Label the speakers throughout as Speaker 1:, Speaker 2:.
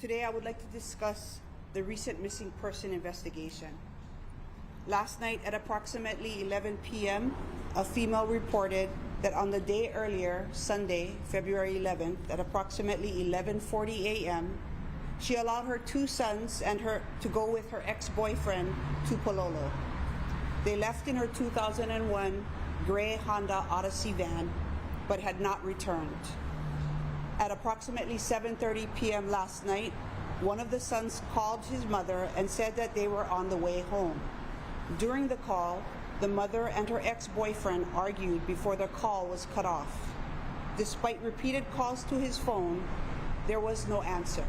Speaker 1: Today I would like to discuss the recent missing person investigation. Last night at approximately 11 p.m., a female reported that on the day earlier, Sunday, February 11th, at approximately 11:40 a.m., she allowed her two sons and her to go with her ex-boyfriend to Pololo. They left in her 2001 gray Honda Odyssey van, but had not returned. At approximately 7:30 p.m. last night, one of the sons called his mother and said that they were on the way home. During the call, the mother and her ex-boyfriend argued before the call was cut off. Despite repeated calls to his phone, there was no answer.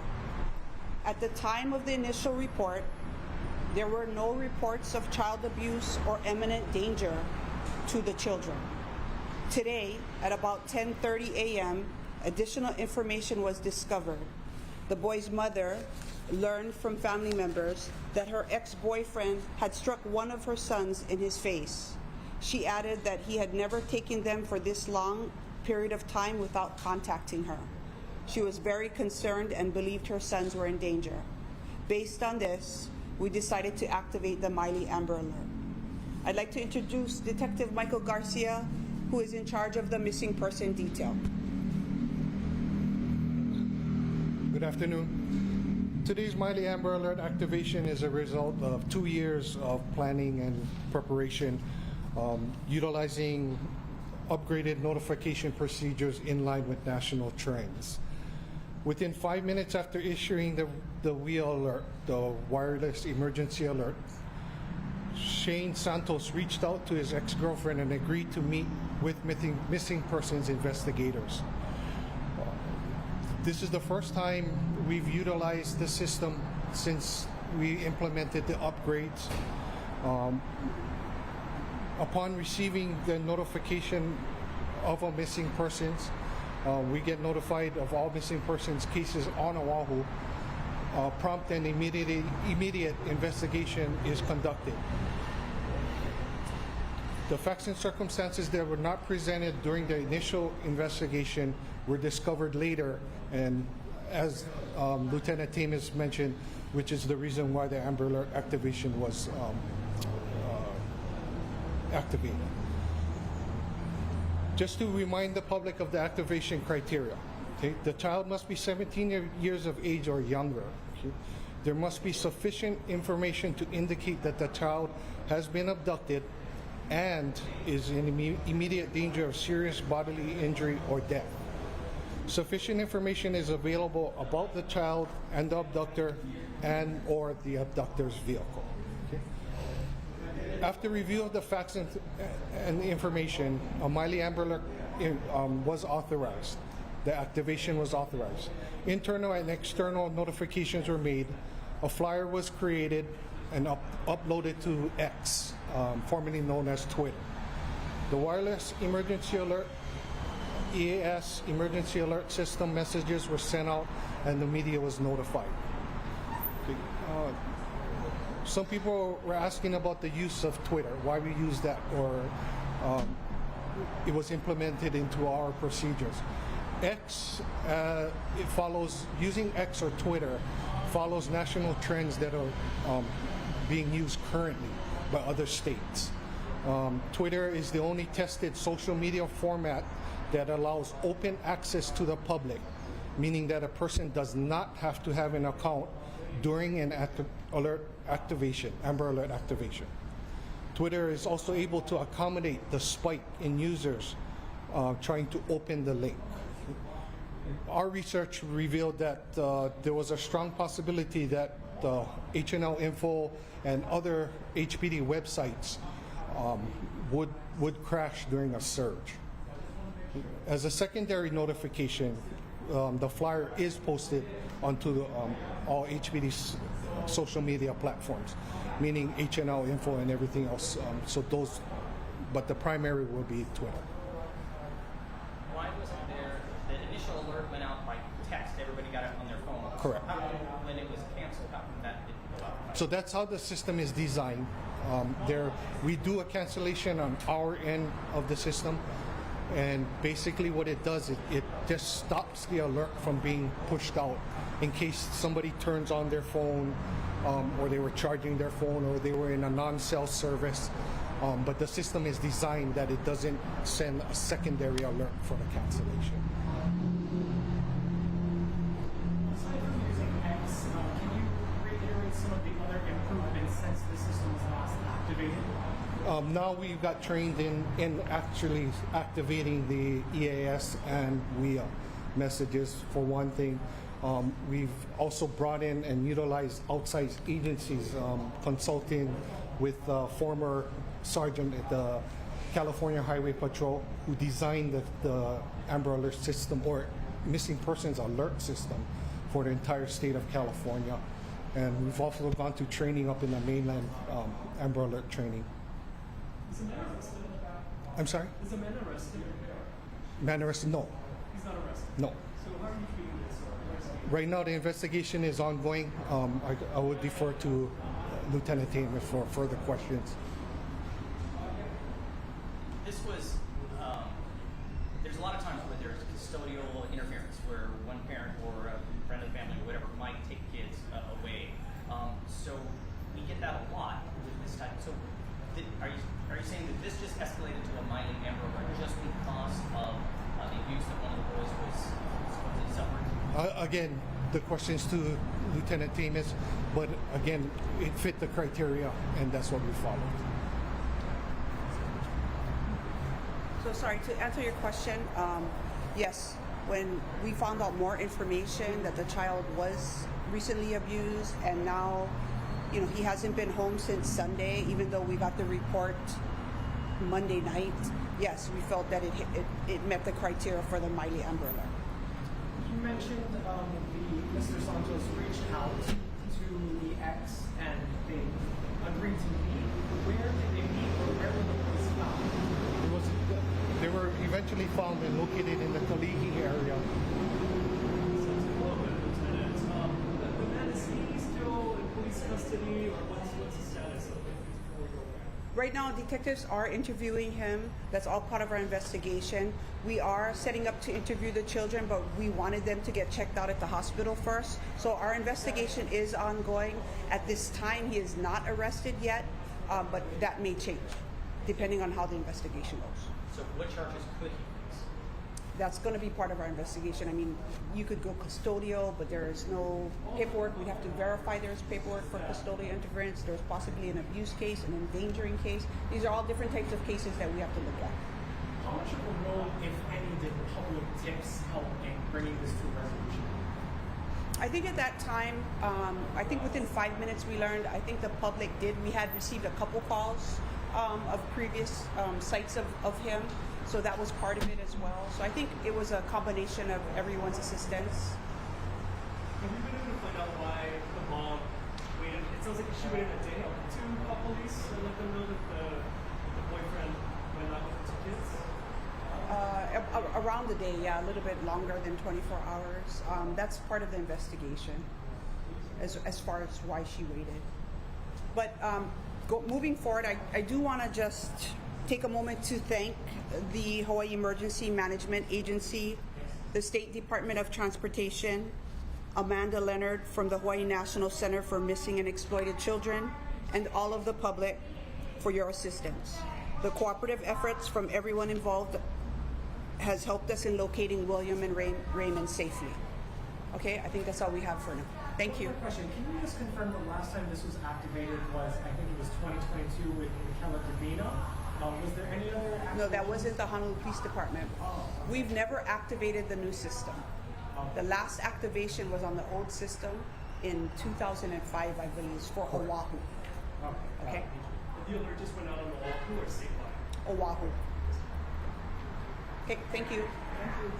Speaker 1: At the time of the initial report, there were no reports of child abuse or imminent danger to the children. Today, at about 10:30 a.m., additional information was discovered. The boy's mother learned from family members that her ex-boyfriend had struck one of her sons in his face. She added that he had never taken them for this long period of time without contacting her. She was very concerned and believed her sons were in danger. Based on this, we decided to activate the Miley Amber Alert. I'd like to introduce Detective Michael Garcia, who is in charge of the missing person detail.
Speaker 2: Good afternoon. Today's Miley Amber Alert activation is a result of 2 years of planning and preparation, utilizing upgraded notification procedures in line with national trends. Within 5 minutes after issuing the wheel alert, the wireless emergency alert, Shane Santos reached out to his ex-girlfriend and agreed to meet with missing persons investigators. This is the first time we've utilized the system since we implemented the upgrades. Upon receiving the notification of a missing persons, we get notified of all missing persons cases on Oahu. Prompt and immediate investigation is conducted. The facts and circumstances that were not presented during the initial investigation were discovered later, and as Lieutenant Tamis mentioned, which is the reason why the Amber Alert activation was activated. Just to remind the public of the activation criteria, okay? The child must be 17 years of age or younger. Okay? There must be sufficient information to indicate that the child has been abducted and is in immediate danger of serious bodily injury or death. Sufficient information is available about the child and the abductor and or the abductor's vehicle. Okay? After review of the facts and information, a Miley Amber Alert was authorized. The activation was authorized. Internal and external notifications were made. A flyer was created and uploaded to X, formerly known as Twitter. The wireless emergency alert, EAS emergency alert system messages were sent out and the media was notified. Some people were asking about the use of Twitter, why we use that, or it was implemented into our procedures. X, it follows, using X or Twitter follows national trends that are being used currently by other states. Twitter is the only tested social media format that allows open access to the public, meaning that a person does not have to have an account during an Amber Alert activation. Twitter is also able to accommodate the spike in users trying to open the link. Our research revealed that there was a strong possibility that HNL Info and other HPD websites would crash during a surge. As a secondary notification, the flyer is posted onto all HPD social media platforms, meaning HNL Info and everything else. But the primary will be Twitter.
Speaker 3: Why wasn't there, the initial alert went out by text, everybody got it on their phone.
Speaker 2: Correct.
Speaker 3: When it was canceled, how come that didn't go out?
Speaker 2: So that's how the system is designed. We do a cancellation on our end of the system, And basically what it does, it just stops the alert from being pushed out in case somebody turns on their phone, or they were charging their phone, or they were in a non-cell service. But the system is designed that it doesn't send a secondary alert for the cancellation.
Speaker 4: Aside from using X, can you reiterate some of the other improvements since the system was last activated?
Speaker 2: Now we've got trained in actually activating the EAS and WIA messages, for one thing. We've also brought in and utilized outside agencies, consulting with former sergeant at the California Highway Patrol who designed the Amber Alert system, or missing persons alert system, for the entire state of California. And we've also gone to training up in the mainland, Amber Alert training.
Speaker 4: Is the man arrested?
Speaker 2: I'm sorry?
Speaker 4: Is the man arrested?
Speaker 2: Man arrested? No.
Speaker 4: He's not arrested.
Speaker 2: No.
Speaker 4: So how are you treating this investigation?
Speaker 2: Right now, the investigation is ongoing. I would defer to Lieutenant Tamer for further questions.
Speaker 3: This was, there's a lot of times where there's custodial interference, where one parent or a friend of the family or whatever might take kids away. So we get that a lot with this type. So are you saying that this just escalated to a mighty Amber Alert just because of the abuse that one of the boys was supposedly suffering?
Speaker 2: Again, the questions to Lieutenant Tamis, but again, it fit the criteria, and that's what we followed.
Speaker 1: So sorry, to answer your question, yes, when we found out more information that the child was recently abused, and now, you know, he hasn't been home since Sunday, even though we got the report Monday night, yes, we felt that it met the criteria for the Miley Amber Alert.
Speaker 4: You mentioned Mr. Santos reached out to the ex and they agreed to meet. Where did they meet, or where were the police found?
Speaker 2: They were eventually found and located in the Kaligi area.
Speaker 4: The man, is he still in police custody, or what's the status of it before you go back?
Speaker 1: Right now, detectives are interviewing him. That's all part of our investigation. We are setting up to interview the children, but we wanted them to get checked out at the hospital first. So our investigation is ongoing. At this time, he is not arrested yet, but that may change, depending on how the investigation goes.
Speaker 3: So what charges could he face?
Speaker 1: That's going to be part of our investigation. I mean, you could go custodial, but there is no paperwork. We'd have to verify there's paperwork for custodial interference. There's possibly an abuse case, an endangering case. These are all different types of cases that we have to look at.
Speaker 4: How much of a role, if any, did public tips help in bringing this to a resolution?
Speaker 1: I think at that time, I think within 5 minutes we learned, I think the public did. We had received a couple calls of previous sites of him. So that was part of it as well. So I think it was a combination of everyone's assistance.
Speaker 4: Have you been able to find out why the mom waited? It sounds like she waited a day to call police and let them know that the boyfriend went out with the kids.
Speaker 1: Around the day, yeah, a little bit longer than 24 hours. That's part of the investigation as far as why she waited. But moving forward, I do want to just take a moment to thank the Hawaii Emergency Management Agency, the State Department of Transportation, Amanda Leonard from the Hawaii National Center for Missing and Exploited Children, and all of the public for your assistance. The cooperative efforts from everyone involved has helped us in locating William and Raymond safely. Okay, I think that's all we have for now. Thank you.
Speaker 4: One question, can you just confirm the last time this was activated was, I think it was 2022 with Michaela Davina? Was there any other activation?
Speaker 1: No, that wasn't the Honolulu Police Department. We've never activated the new system. The last activation was on the old system in 2005, I believe, for Oahu. Okay?
Speaker 4: The alert just went out on Oahu or statewide?
Speaker 1: Oahu. Okay, thank you.
Speaker 4: Thank you.